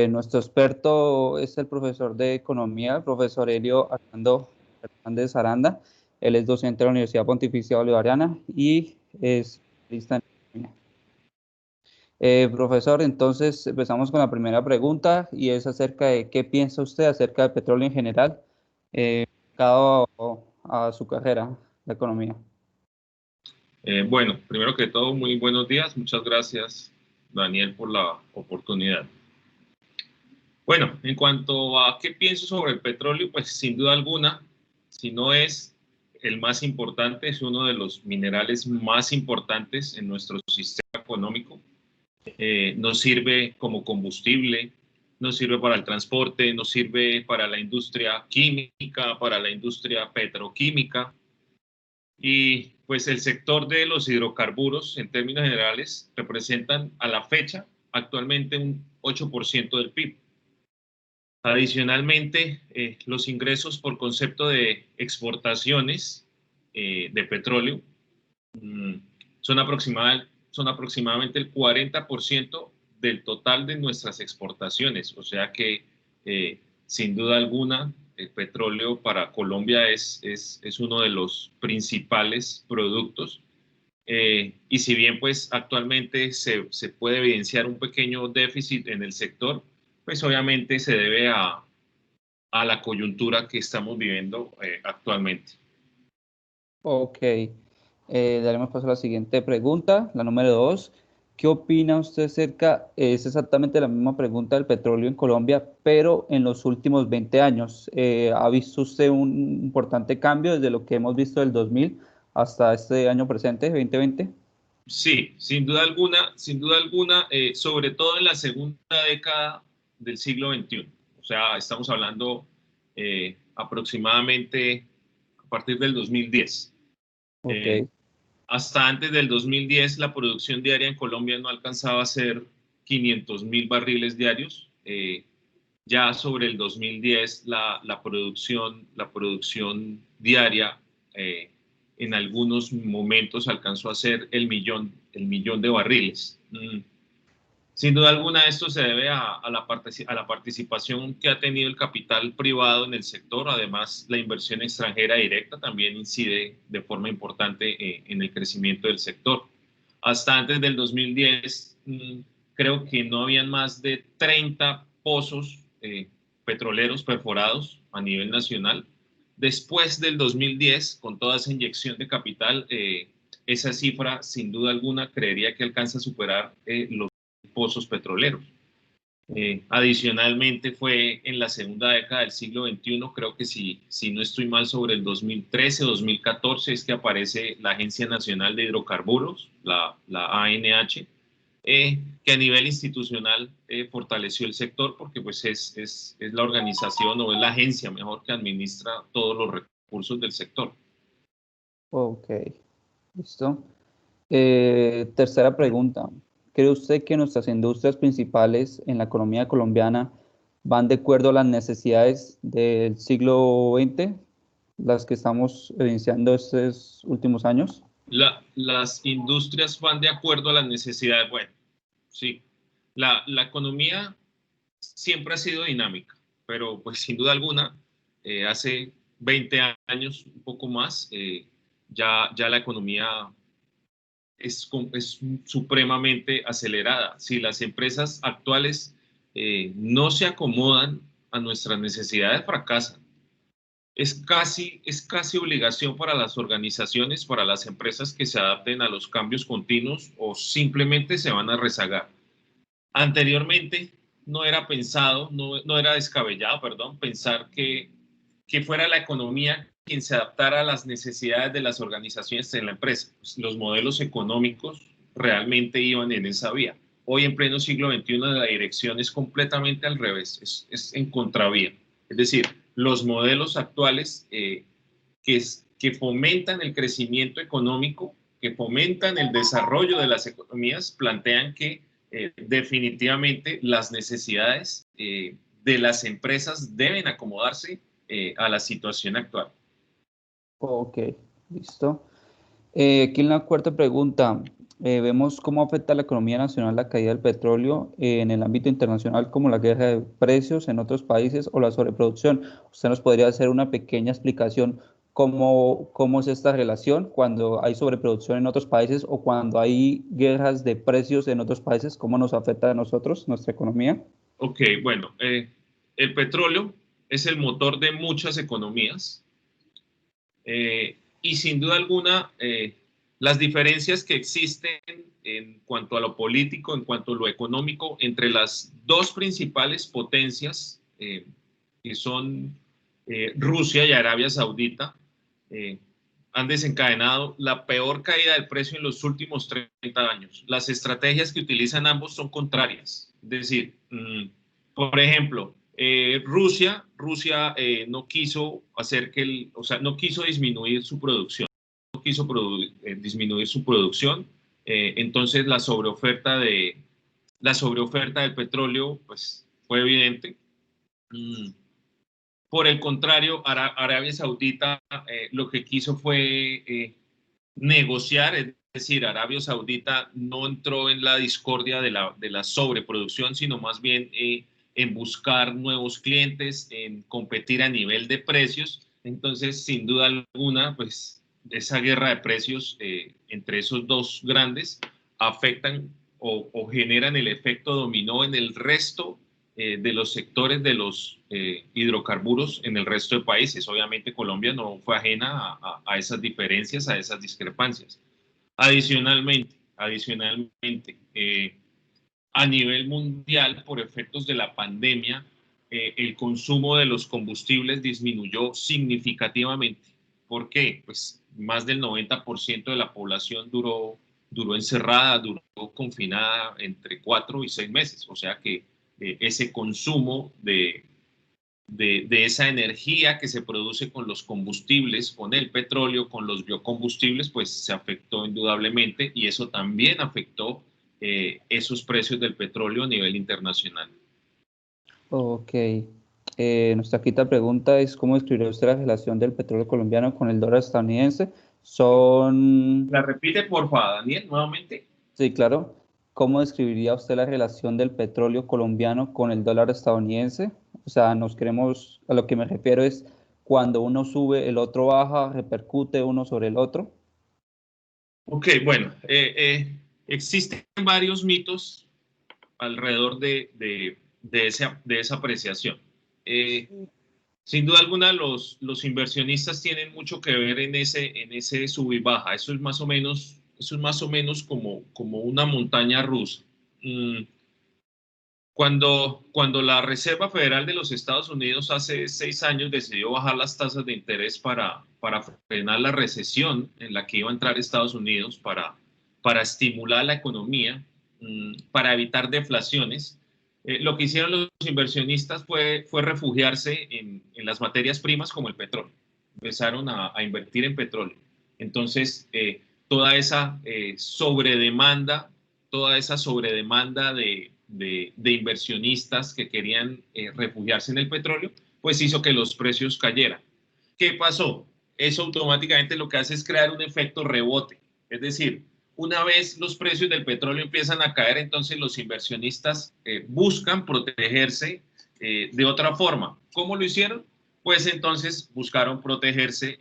Nuestro experto es el profesor de Economía, el profesor Helio Armando Hernández Aranda. Él es docente de la Universidad Pontificia Bolivariana y es especialista en economía. Profesor, entonces empezamos con la primera pregunta y es acerca de qué piensa usted acerca del petróleo en general, aplicado a su carrera de economía. Bueno, primero que todo, muy buenos días. Muchas gracias, Daniel, por la oportunidad. Bueno, en cuanto a qué pienso sobre el petróleo, pues sin duda alguna, si no es el más importante, es uno de los minerales más importantes en nuestro sistema económico. Nos sirve como combustible, nos sirve para el transporte, nos sirve para la industria química, para la industria petroquímica. Y pues el sector de los hidrocarburos, en términos generales, representan a la fecha actualmente un 8% del PIB. Adicionalmente, los ingresos por concepto de exportaciones de petróleo mm, son aproximadamente el 40% del total de nuestras exportaciones. O sea que, sin duda alguna, el petróleo para Colombia es uno de los principales productos. Y si bien pues actualmente se puede evidenciar un pequeño déficit en el sector, pues obviamente se debe a la coyuntura que estamos viviendo actualmente. Ok, daremos paso a la siguiente pregunta, la número 2. ¿Qué opina usted acerca? Es exactamente la misma pregunta del petróleo en Colombia, pero en los últimos 20 años. ¿Ha visto usted un importante cambio desde lo que hemos visto del 2000 hasta este año presente, 2020? Sí, sin duda alguna, sobre todo en la segunda década del siglo XXI. O sea, estamos hablando aproximadamente a partir del 2010. Eh, Ok. Hasta antes del 2010, la producción diaria en Colombia no alcanzaba a ser 500.000 barriles diarios. Ya sobre el 2010, la producción diaria en algunos momentos alcanzó a ser el millón de barriles. Sin duda alguna, esto se debe a la participación que ha tenido el capital privado en el sector. Además, la inversión extranjera directa también incide de forma importante en el crecimiento del sector. Hasta antes del 2010, creo que no habían más de 30 pozos petroleros perforados a nivel nacional. Después del 2010, con toda esa inyección de capital, esa cifra, sin duda alguna, creería que alcanza a superar los pozos petroleros. Adicionalmente fue en la segunda década del siglo XXI, creo que si no estoy mal, sobre el 2013 o 2014 es que aparece la Agencia Nacional de Hidrocarburos, la ANH, que a nivel institucional fortaleció el sector porque pues es la organización o es la agencia mejor que administra todos los recursos del sector. Ok, listo. Tercera pregunta. ¿Cree usted que nuestras industrias principales en la economía colombiana van de acuerdo a las necesidades del siglo XX, las que estamos evidenciando estos últimos años? Las industrias van de acuerdo a las necesidades. Bueno, sí, la economía siempre ha sido dinámica, pero pues sin duda alguna, hace 20 años, un poco más, ya la economía es supremamente acelerada. Si las empresas actuales no se acomodan a nuestras necesidades, fracasan. Es casi obligación para las organizaciones, para las empresas que se adapten a los cambios continuos o simplemente se van a rezagar. Anteriormente no era pensado, no era descabellado, perdón, pensar que fuera la economía quien se adaptara a las necesidades de las organizaciones en la empresa. Pues los modelos económicos realmente iban en esa vía. Hoy, en pleno siglo XXI, la dirección es completamente al revés, es en contravía. Es decir, los modelos actuales que fomentan el crecimiento económico, que fomentan el desarrollo de las economías, plantean que definitivamente las necesidades de las empresas deben acomodarse a la situación actual. Ok, listo. Aquí en la cuarta pregunta. Vemos cómo afecta a la economía nacional la caída del petróleo en el ámbito internacional, como la guerra de precios en otros países o la sobreproducción. ¿Usted nos podría hacer una pequeña explicación cómo es esta relación cuando hay sobreproducción en otros países o cuando hay guerras de precios en otros países? ¿Cómo nos afecta a nosotros, nuestra economía? Ok, bueno, el petróleo es el motor de muchas economías y sin duda alguna las diferencias que existen en cuanto a lo político, en cuanto a lo económico, entre las dos principales potencias que son Rusia y Arabia Saudita, eh, han desencadenado la peor caída del precio en los últimos 30 años. Las estrategias que utilizan ambos son contrarias. Es decir, por ejemplo, Rusia no quiso hacer o sea, no quiso disminuir su producción, no quiso disminuir su producción, entonces la sobreoferta del petróleo pues fue evidente. Por el contrario, Arabia Saudita lo que quiso fue negociar, es decir, Arabia Saudita no entró en la discordia de la sobreproducción, sino más bien en buscar nuevos clientes, en competir a nivel de precios. Entonces, sin duda alguna, pues esa guerra de precios entre esos dos grandes afectan o generan el efecto dominó en el resto de los sectores de los hidrocarburos en el resto de países. Obviamente Colombia no fue ajena a esas diferencias, a esas discrepancias. Adicionalmente a nivel mundial, por efectos de la pandemia, el consumo de los combustibles disminuyó significativamente. ¿Por qué? Pues más del 90% de la población duró encerrada, duró confinada entre 4 y 6 meses. O sea que ese consumo de esa energía que se produce con los combustibles, con el petróleo, con los biocombustibles, pues se afectó indudablemente y eso también afectó esos precios del petróleo a nivel internacional. Ok. Nuestra quinta pregunta es, ¿cómo describiría usted la relación del petróleo colombiano con el dólar estadounidense? Son, La repite, por favor, Daniel, nuevamente. sí, claro. ¿Cómo describiría usted la relación del petróleo colombiano con el dólar estadounidense? O sea, a lo que me refiero es cuando uno sube, el otro baja, repercute uno sobre el otro. Ok, bueno, existen varios mitos alrededor de esa apreciación. Eh, Sin duda alguna, los inversionistas tienen mucho que ver en ese sub y baja. Eso es más o menos como una montaña rusa. Mm, cuando la Reserva Federal de los Estados Unidos hace 6 años decidió bajar las tasas de interés para frenar la recesión en la que iba a entrar Estados Unidos, para estimular la economía, para evitar deflaciones, lo que hicieron los inversionistas fue refugiarse en las materias primas como el petróleo. Empezaron a invertir en petróleo. Entonces, sobredemanda, toda esa sobredemanda de inversionistas que querían refugiarse en el petróleo, pues hizo que los precios cayeran. ¿Qué pasó? Eso automáticamente lo que hace es crear un efecto rebote. Es decir, una vez los precios del petróleo empiezan a caer, entonces los inversionistas buscan protegerse de otra forma. ¿Cómo lo hicieron? Pues entonces buscaron protegerse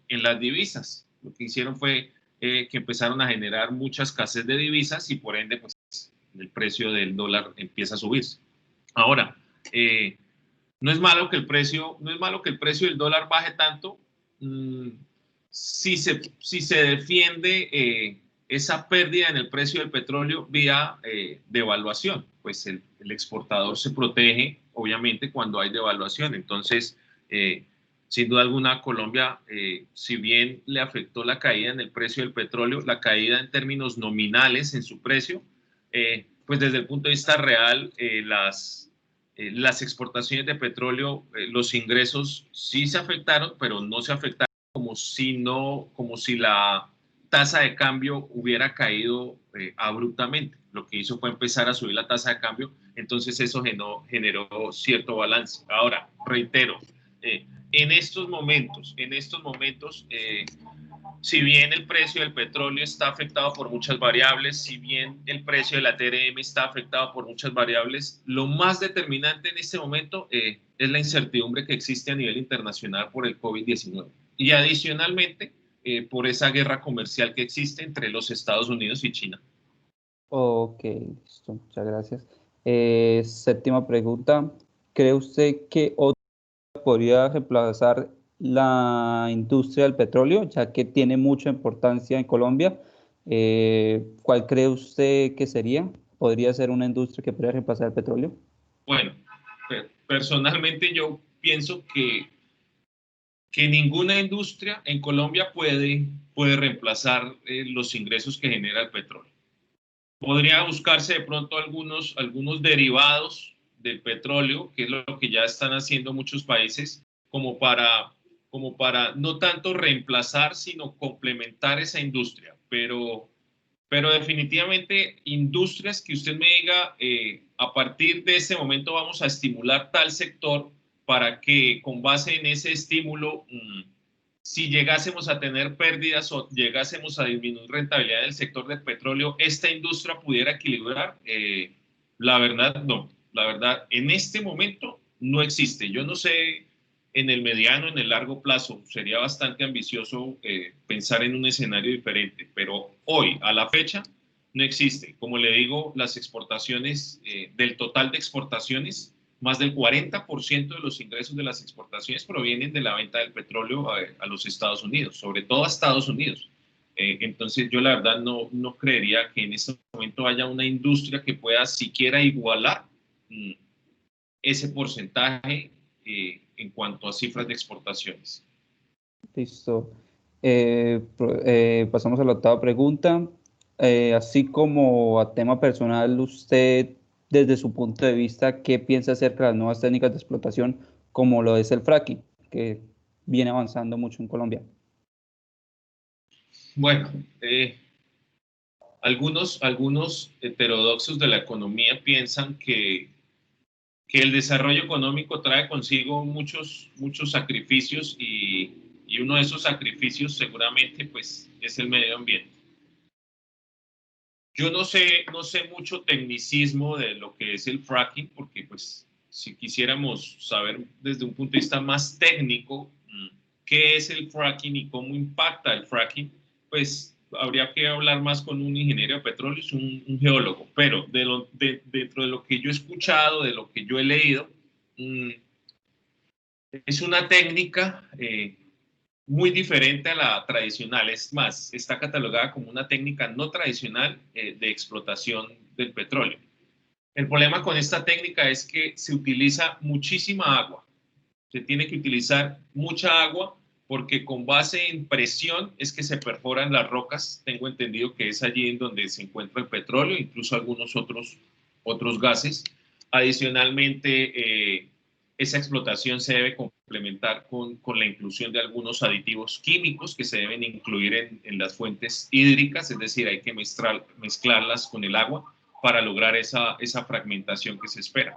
en las divisas. Lo que hicieron fue que empezaron a generar mucha escasez de divisas y por ende pues el precio del dólar empieza a subirse. Ahora, no es malo que el precio del dólar baje tanto si se defiende esa pérdida en el precio del petróleo vía devaluación. Pues el exportador se protege, obviamente, cuando hay devaluación. Entonces, sin duda alguna, Colombia, si bien le afectó la caída en el precio del petróleo, la caída en términos nominales en su precio, pues desde el punto de vista real, las exportaciones de petróleo, los ingresos sí se afectaron, pero no se afectaron como si la tasa de cambio hubiera caído abruptamente. Lo que hizo fue empezar a subir la tasa de cambio, entonces eso generó cierto balance. Ahora, reitero, en estos momentos Si bien el precio del petróleo está afectado por muchas variables, si bien el precio de la TRM está afectado por muchas variables, lo más determinante en este momento es la incertidumbre que existe a nivel internacional por el COVID-19. Y adicionalmente, por esa guerra comercial que existe entre los Estados Unidos y China. Ok, listo, muchas gracias. Séptima pregunta. ¿Cree usted que otra podría reemplazar la industria del petróleo, ya que tiene mucha importancia en Colombia? ¿Cuál cree usted que sería? ¿Podría ser una industria que podría reemplazar el petróleo? Bueno, personalmente yo pienso que ninguna industria en Colombia puede reemplazar los ingresos que genera el petróleo. Podría buscarse de pronto algunos derivados del petróleo, que es lo que ya están haciendo muchos países, como para no tanto reemplazar, sino complementar esa industria. Pero definitivamente industrias que usted me diga, a partir de este momento vamos a estimular tal sector para que con base en ese estímulo, si llegásemos a tener pérdidas o llegásemos a disminuir rentabilidad del sector del petróleo, esta industria pudiera equilibrar, la verdad no. La verdad, en este momento no existe. Yo no sé en el mediano, en el largo plazo, sería bastante ambicioso pensar en un escenario diferente, pero hoy, a la fecha, no existe. Como le digo, las exportaciones, del total de exportaciones, más del 40% de los ingresos de las exportaciones provienen de la venta del petróleo a los Estados Unidos, sobre todo a Estados Unidos. Entonces yo la verdad no creería que en este momento haya una industria que pueda siquiera igualar ese porcentaje en cuanto a cifras de exportaciones. Listo. Pasamos a la octava pregunta. Así como a tema personal, usted, desde su punto de vista, ¿qué piensa acerca de las nuevas técnicas de explotación como lo es el fracking, que viene avanzando mucho en Colombia? Bueno, algunos heterodoxos de la economía piensan que el desarrollo económico trae consigo muchos sacrificios y uno de esos sacrificios seguramente pues, es el medio ambiente. Yo no sé mucho tecnicismo de lo que es el fracking, porque pues si quisiéramos saber desde un punto de vista más técnico qué es el fracking y cómo impacta el fracking, pues habría que hablar más con un ingeniero de petróleo, un geólogo. Pero dentro de lo que yo he escuchado, de lo que yo he leído, es una técnica muy diferente a la tradicional. Es más, está catalogada como una técnica no tradicional de explotación del petróleo. El problema con esta técnica es que se utiliza muchísima agua. Se tiene que utilizar mucha agua porque con base en presión es que se perforan las rocas. Tengo entendido que es allí en donde se encuentra el petróleo, incluso algunos otros gases. Adicionalmente, esa explotación se debe complementar con la inclusión de algunos aditivos químicos que se deben incluir en las fuentes hídricas, es decir, hay que mezclarlas con el agua para lograr esa fragmentación que se espera.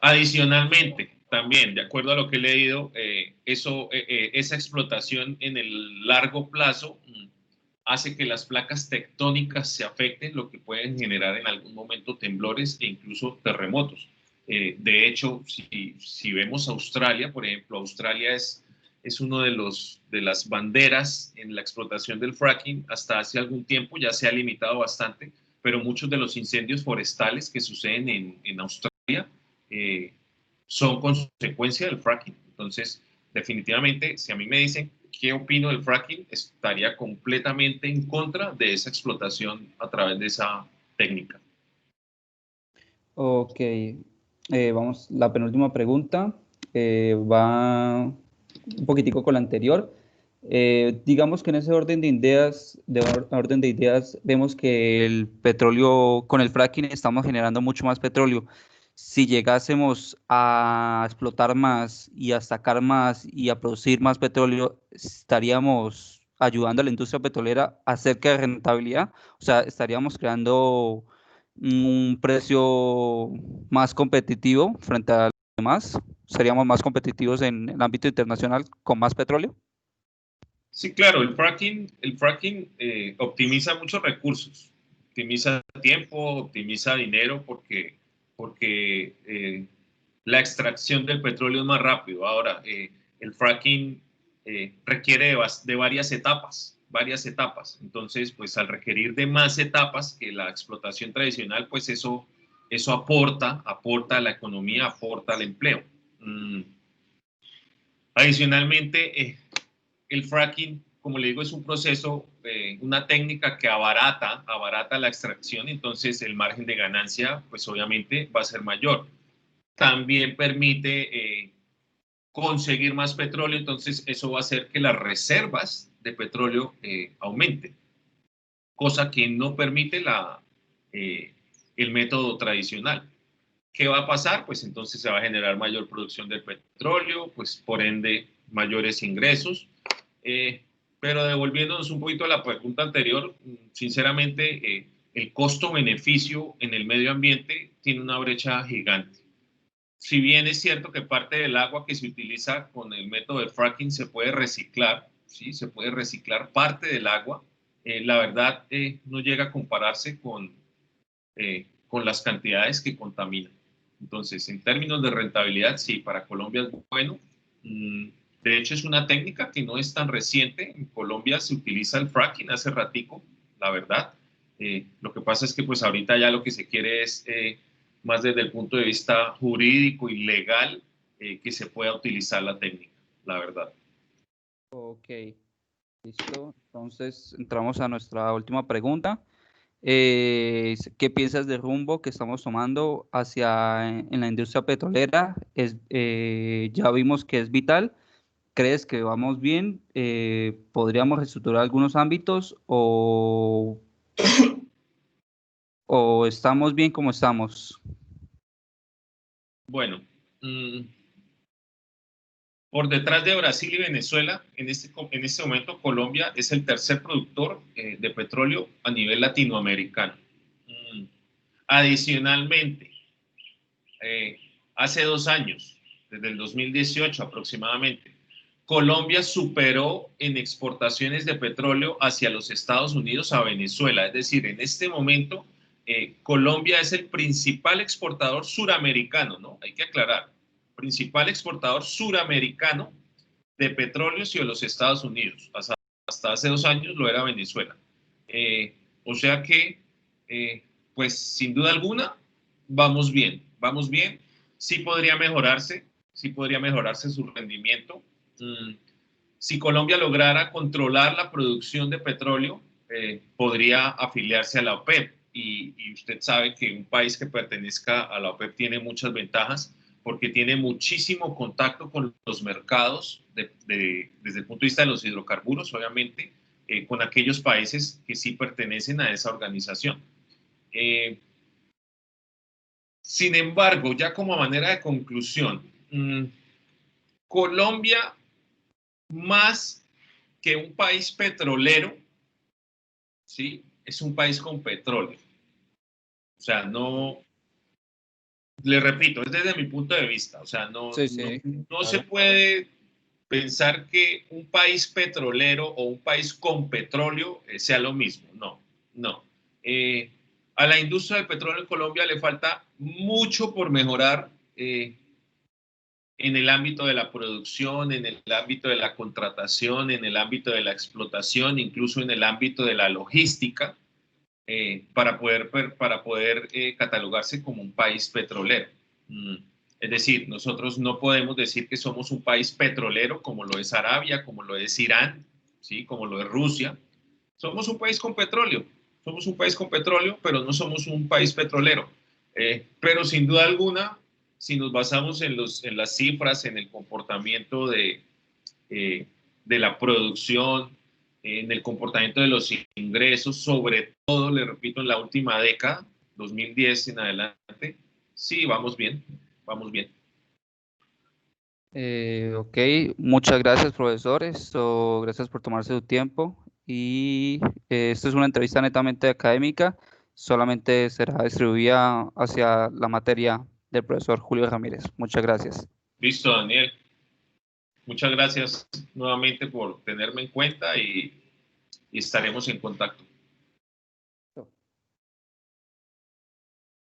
Adicionalmente, también, de acuerdo a lo que he leído, esa explotación en el largo plazo hace que las placas tectónicas se afecten, lo que pueden generar en algún momento temblores e incluso terremotos. De hecho, si vemos Australia, por ejemplo, Australia es uno de las banderas en la explotación del fracking. Hasta hace algún tiempo ya se ha limitado bastante, pero muchos de los incendios forestales que suceden en Australia eh, son consecuencia del fracking. Entonces, definitivamente, si a mí me dicen qué opino del fracking, estaría completamente en contra de esa explotación a través de esa técnica. Ok, vamos, la penúltima pregunta va un poquitico con la anterior. Digamos que en ese orden de ideas, vemos que el petróleo, con el fracking estamos generando mucho más petróleo. Si llegásemos a explotar más y a sacar más y a producir más petróleo, estaríamos ayudando a la industria petrolera acerca de rentabilidad. O sea, estaríamos creando un precio más competitivo frente a los demás. Seríamos más competitivos en el ámbito internacional con más petróleo. Sí, claro, el fracking optimiza muchos recursos, optimiza tiempo, optimiza dinero, porque la extracción del petróleo es más rápido. Ahora, el fracking requiere de varias etapas. Entonces, pues al requerir de más etapas que la explotación tradicional, pues eso aporta a la economía, aporta al empleo. Adicionalmente, el fracking, como le digo, es un proceso, una técnica que abarata la extracción, entonces el margen de ganancia, pues obviamente va a ser mayor. También permite conseguir más petróleo, entonces eso va a hacer que las reservas de petróleo aumenten, cosa que no permite el método tradicional. ¿Qué va a pasar? Pues entonces se va a generar mayor producción del petróleo, pues por ende mayores ingresos. Pero devolviéndonos un poquito a la pregunta anterior, sinceramente el costo-beneficio en el medio ambiente tiene una brecha gigante. Si bien es cierto que parte del agua que se utiliza con el método de fracking se puede reciclar, ¿sí? Se puede reciclar parte del agua, la verdad no llega a compararse con las cantidades que contaminan. Entonces, en términos de rentabilidad, sí, para Colombia es bueno. De hecho, es una técnica que no es tan reciente. En Colombia se utiliza el fracking hace ratico, la verdad. Lo que pasa es que pues ahorita ya lo que se quiere es, más desde el punto de vista jurídico y legal, que se pueda utilizar la técnica, la verdad. Ok, listo. Entonces entramos a nuestra última pregunta. ¿Qué piensas del rumbo que estamos tomando hacia en la industria petrolera? Ya vimos que es vital. ¿Crees que vamos bien? ¿Podríamos reestructurar algunos ámbitos o estamos bien como estamos? Bueno, por detrás de Brasil y Venezuela, en este momento Colombia es el tercer productor de petróleo a nivel latinoamericano. Adicionalmente, hace 2 años, desde el 2018 aproximadamente, Colombia superó en exportaciones de petróleo hacia los Estados Unidos a Venezuela. Es decir, en este momento Colombia es el principal exportador suramericano, ¿no? Hay que aclarar, principal exportador suramericano de petróleo hacia los Estados Unidos. Hasta hace 2 años lo era Venezuela. O sea que, pues sin duda alguna, vamos bien, vamos bien. Sí podría mejorarse su rendimiento. Si Colombia lograra controlar la producción de petróleo, podría afiliarse a la OPEP. Y usted sabe que un país que pertenezca a la OPEP tiene muchas ventajas porque tiene muchísimo contacto con los mercados desde el punto de vista de los hidrocarburos, obviamente, con aquellos países que sí pertenecen a esa organización. Sin embargo, ya como manera de conclusión, Colombia, más que un país petrolero, ¿sí? Es un país con petróleo. O sea, no, le repito, es desde mi punto de vista, o sea, Sí, sí, no se claro. puede pensar que un país petrolero o un país con petróleo sea lo mismo, no, no. A la industria del petróleo en Colombia le falta mucho por mejorar en el ámbito de la producción, en el ámbito de la contratación, en el ámbito de la explotación, incluso en el ámbito de la logística, para poder catalogarse como un país petrolero. Es decir, nosotros no podemos decir que somos un país petrolero como lo es Arabia, como lo es Irán, ¿sí? Como lo es Rusia. Somos un país con petróleo, pero no somos un país petrolero. Pero sin duda alguna, si nos basamos en las cifras, en el comportamiento de la producción, en el comportamiento de los ingresos, sobre todo, le repito, en la última década, 2010 en adelante, sí, vamos bien, vamos bien. Ok, muchas gracias, profesor. Gracias por tomarse su tiempo. Y esta es una entrevista netamente académica, solamente será distribuida hacia la materia del profesor Julio Ramírez. Muchas gracias. Listo, Daniel. Muchas gracias nuevamente por tenerme en cuenta y estaremos en contacto.